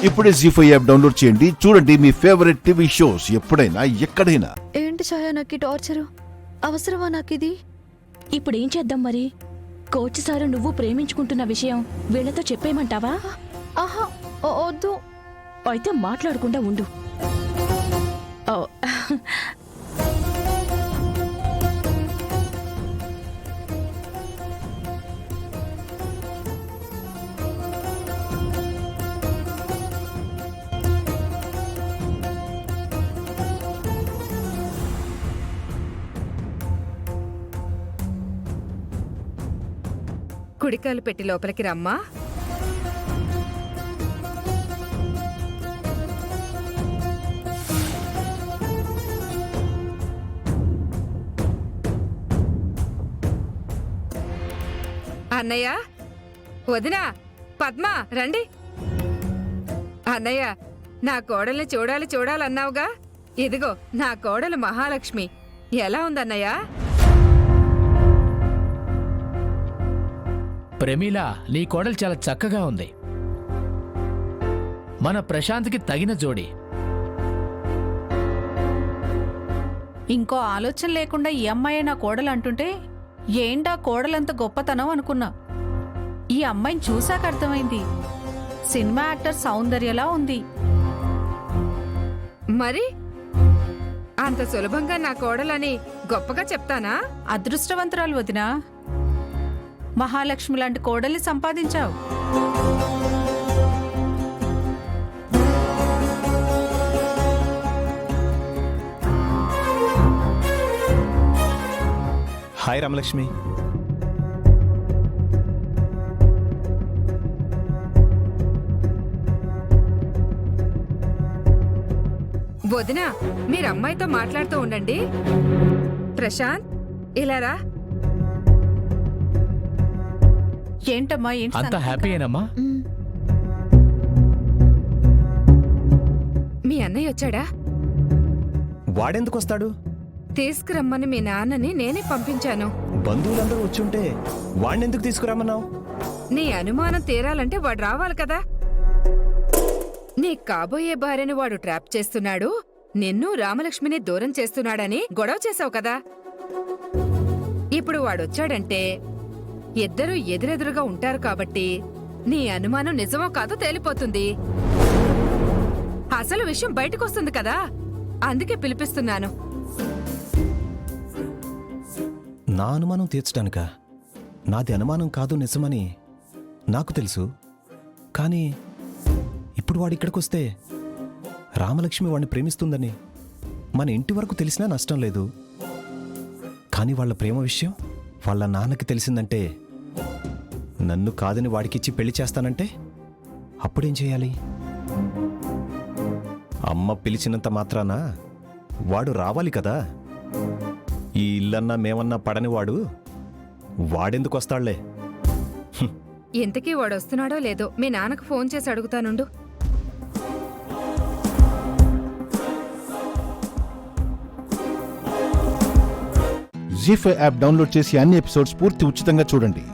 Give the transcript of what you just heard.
ఇప్పుడే జీ5 app download చేయండి. చూడండి మీ ఫేవరెట్ టీవీ షోస్ ఎప్పుడైనా ఎక్కడైనా. ఏంటి ఛాయ నాకు టార్చరు? అవసరమా నాకిది? ఇప్పుడేం చేద్దాం మరి? కోచ్ సారు నువ్వు ప్రేమించుకుంటున్న విషయం వీళ్ళతో చెప్పేయమంటావా? ఆహా, వద్దు. అయితే మాట్లాడకుండా ఉండు. ఓ, కుడికాలు పెట్టి లోపలికి రమ్మా. అన్నయ్య, వదినా, పద్మ రండి. అన్నయ్య, నా కోడల్ని చూడాలన్నావుగా, ఇదిగో నా కోడలు మహాలక్ష్మి. ఎలా ఉందన్నయ్య? ప్రమీల, నీ కోడలు చాలా చక్కగా ఉంది. మన ప్రశాంత్కి తగిన జోడి. ఇంకో ఆలోచన లేకుండా ఈ అమ్మాయి నా కోడలు అంటుంటే ఏంటా కోడలంత గొప్పతనం అనుకున్నా. ఈ అమ్మాయిని చూశాక అర్థమైంది, సినిమా యాక్టర్ సౌందర్యలా ఉంది. మరి అంత సులభంగా నా కోడలని గొప్పగా చెప్తానా? అదృష్టవంతురాలు వదినా, మహాలక్ష్మి లాంటి కోడల్ని సంపాదించావు. హాయ్ రామలక్ష్మి. వదినా, మీరు అమ్మాయితో మాట్లాడుతూ ఉండండి. ప్రశాంత్, ఇలా రా. ఏంటమ్మా, ఏంటి అంత సంగతి? హ్యాపీయేనమ్మా? మీ అన్నయ్య వచ్చాడా? వాడెందుకు వస్తాడు? తీసుకురమ్మని మీ నాన్నని నేనే పంపించాను. బంధువులందరూ వచ్చుంటే వాణ్ణెందుకు తీసుకురామన్నావు? నీ అనుమానం తీరాలంటే వాడు రావాలి కదా. నీ కాబోయే భార్యని వాడు ట్రాప్ చేస్తున్నాడు, నిన్ను రామలక్ష్మిని దూరం చేస్తున్నాడని గొడవ చేశావు కదా. ఇప్పుడు వాడొచ్చాడంటే ఇద్దరూ ఎదురెదురుగా ఉంటారు కాబట్టి నీ అనుమానం నిజమో కాదో తేలిపోతుంది. అసలు విషయం బయటకొస్తుంది కదా, అందుకే పిలిపిస్తున్నాను. నా అనుమానం తీర్చడానికా? నాది అనుమానం కాదు, నిజమని నాకు తెలుసు. కానీ ఇప్పుడు వాడిక్కడికొస్తే రామలక్ష్మి వాడిని ప్రేమిస్తుందని మన ఇంటి వరకు తెలిసినా నష్టం లేదు. కానీ వాళ్ళ ప్రేమ విషయం వాళ్ళ నాన్నకి తెలిసిందంటే, నన్ను కాదని వాడికిచ్చి పెళ్లి చేస్తానంటే అప్పుడేం చేయాలి? అమ్మ పిలిచినంత మాత్రాన వాడు రావాలి కదా. ఈ ఇల్లన్నా మేమన్నా పడనివాడు వాడెందుకు వస్తాళ్లే? ఇంతకీ వాడొస్తున్నాడో లేదో మీ నాన్నకు ఫోన్ చేసి అడుగుతానుండు. జీ5 యాప్ డౌన్లోడ్ చేసి అన్ని ఎపిసోడ్స్ పూర్తి ఉచితంగా చూడండి.